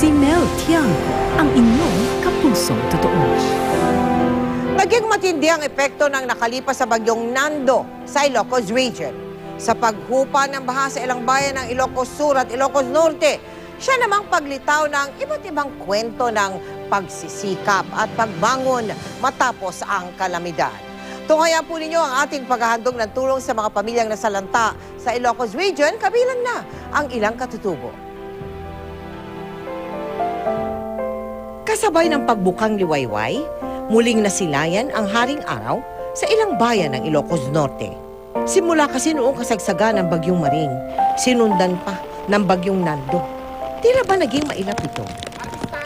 Si Mel Tiangco, ang inyong kapusong totoo. Naging matindi ang epekto ng nakalipas sa bagyong Nando sa Ilocos Region. Sa paghupa ng baha sa ilang bayan ng Ilocos Sur at Ilocos Norte, siya namang paglitaw ng iba't ibang kwento ng pagsisikap at pagbangon matapos ang kalamidad. Tunghayan po ninyo ang ating paghahandog ng tulong sa mga pamilyang nasalanta sa Ilocos Region, kabilang na ang ilang katutubo. Kasabay ng pagbukang liwayway, muling nasilayan ang haring araw sa ilang bayan ng Ilocos Norte. Simula kasi noong kasagsagan ng bagyong Maring, sinundan pa ng bagyong Nando. Tila ba naging mailap ito?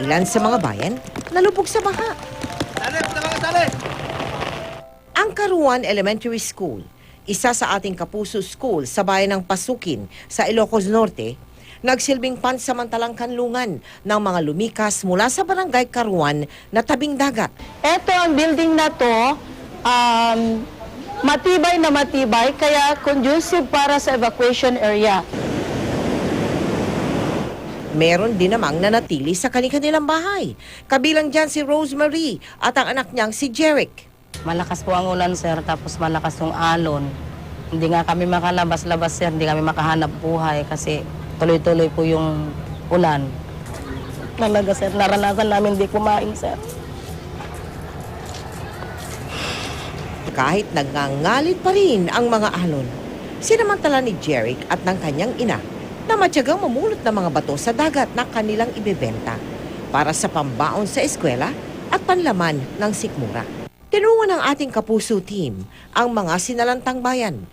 Ilan sa mga bayan nalubog sa baha. Ang Karuan Elementary School, isa sa ating kapuso school sa bayan ng Pasukin sa Ilocos Norte, nagsilbing pansamantalang kanlungan ng mga lumikas mula sa barangay Karuan na tabing dagat. Ito ang building na to, matibay na matibay, kaya conducive para sa evacuation area. Meron din namang nanatili sa kanilang bahay. Kabilang dyan si Rosemary at ang anak niyang si Jeric. Malakas po ang ulan, sir, tapos malakas yung alon. Hindi nga kami makalabas-labas, sir, hindi kami makahanap buhay kasi tuloy-tuloy po yung ulan. Talaga, sir, naranasan namin hindi kumain, sir. Kahit nagngangalit pa rin ang mga alon, sinamantala ni Jeric at ng kanyang ina na matyagang mamulot ng mga bato sa dagat na kanilang ibebenta para sa pambaon sa eskwela at panlaman ng sikmura. Tinungan ng ating kapuso team ang mga sinalantang bayan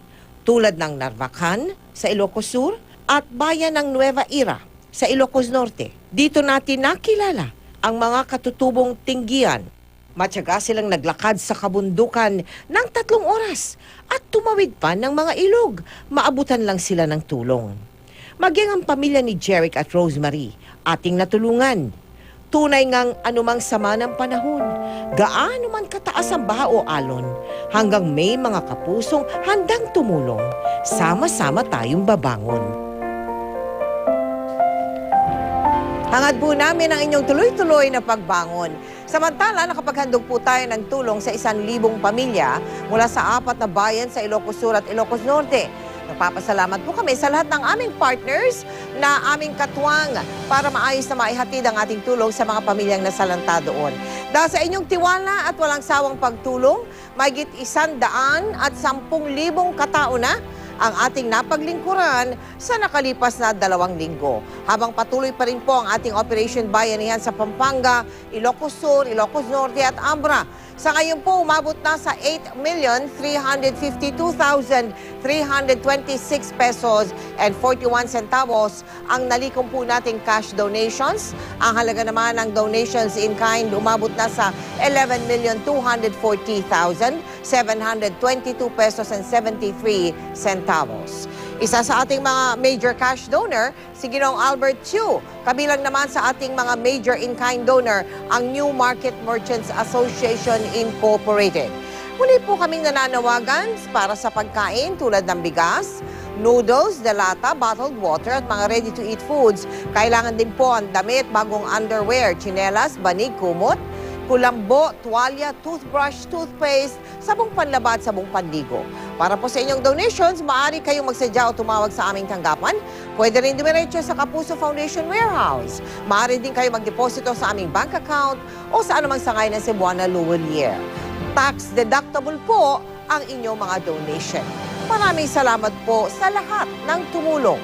tulad ng Narvacan sa Ilocos Sur at bayan ng Nueva Eira sa Ilocos Norte. Dito natin nakilala ang mga katutubong Tinggian. Matyaga silang naglakad sa kabundukan ng 3 oras at tumawid pa ng mga ilog. Maabutan lang sila ng tulong. Maging ang pamilya ni Jeric at Rosemary, ating natulungan. Tunay ngang anumang sama ng panahon, gaano man kataas ang baha o alon, hanggang may mga kapusong handang tumulong, sama-sama tayong babangon. Hangad po namin ang inyong tuloy-tuloy na pagbangon. Samantala, nakapaghandog po tayo ng tulong sa 1,000 pamilya mula sa 4 na bayan sa Ilocos Sur at Ilocos Norte. Nagpapasalamat po kami sa lahat ng aming partners na aming katuwang para maayos na maihatid ang ating tulong sa mga pamilyang nasalanta doon. Dahil sa inyong tiwala at walang sawang pagtulong, mahigit 110,000 katao na ang ating napaglingkuran sa nakalipas na 2 linggo. Habang patuloy pa rin po ang ating Operation Bayanihan sa Pampanga, Ilocos Sur, Ilocos Norte at Abra. Sa ngayon po, umabot na sa 8,352,326 pesos and 41 centavos ang nalikom po nating cash donations. Ang halaga naman ng donations in kind umabot na sa 11,240,722 pesos and 73 centavos. Isa sa ating mga major cash donor, si Ginoong Albert Chiu. Kabilang naman sa ating mga major in-kind donor, ang New Market Merchants Association Incorporated. Muli po kaming nananawagan para sa pagkain tulad ng bigas, noodles, delata, bottled water at mga ready-to-eat foods. Kailangan din po ang damit, bagong underwear, tsinelas, banig, kumot, kulambo, tuwalya, toothbrush, toothpaste, sabong panlaba at sabong panligo. Para po sa inyong donations, maaari kayong magsadya o tumawag sa aming tanggapan. Pwede rin dumiretso sa Kapuso Foundation Warehouse. Maaari din kayo magdeposito sa aming bank account o sa anumang sangay ng Cebuana Luwalier. Tax deductible po ang inyong mga donation. Maraming salamat po sa lahat ng tumulong.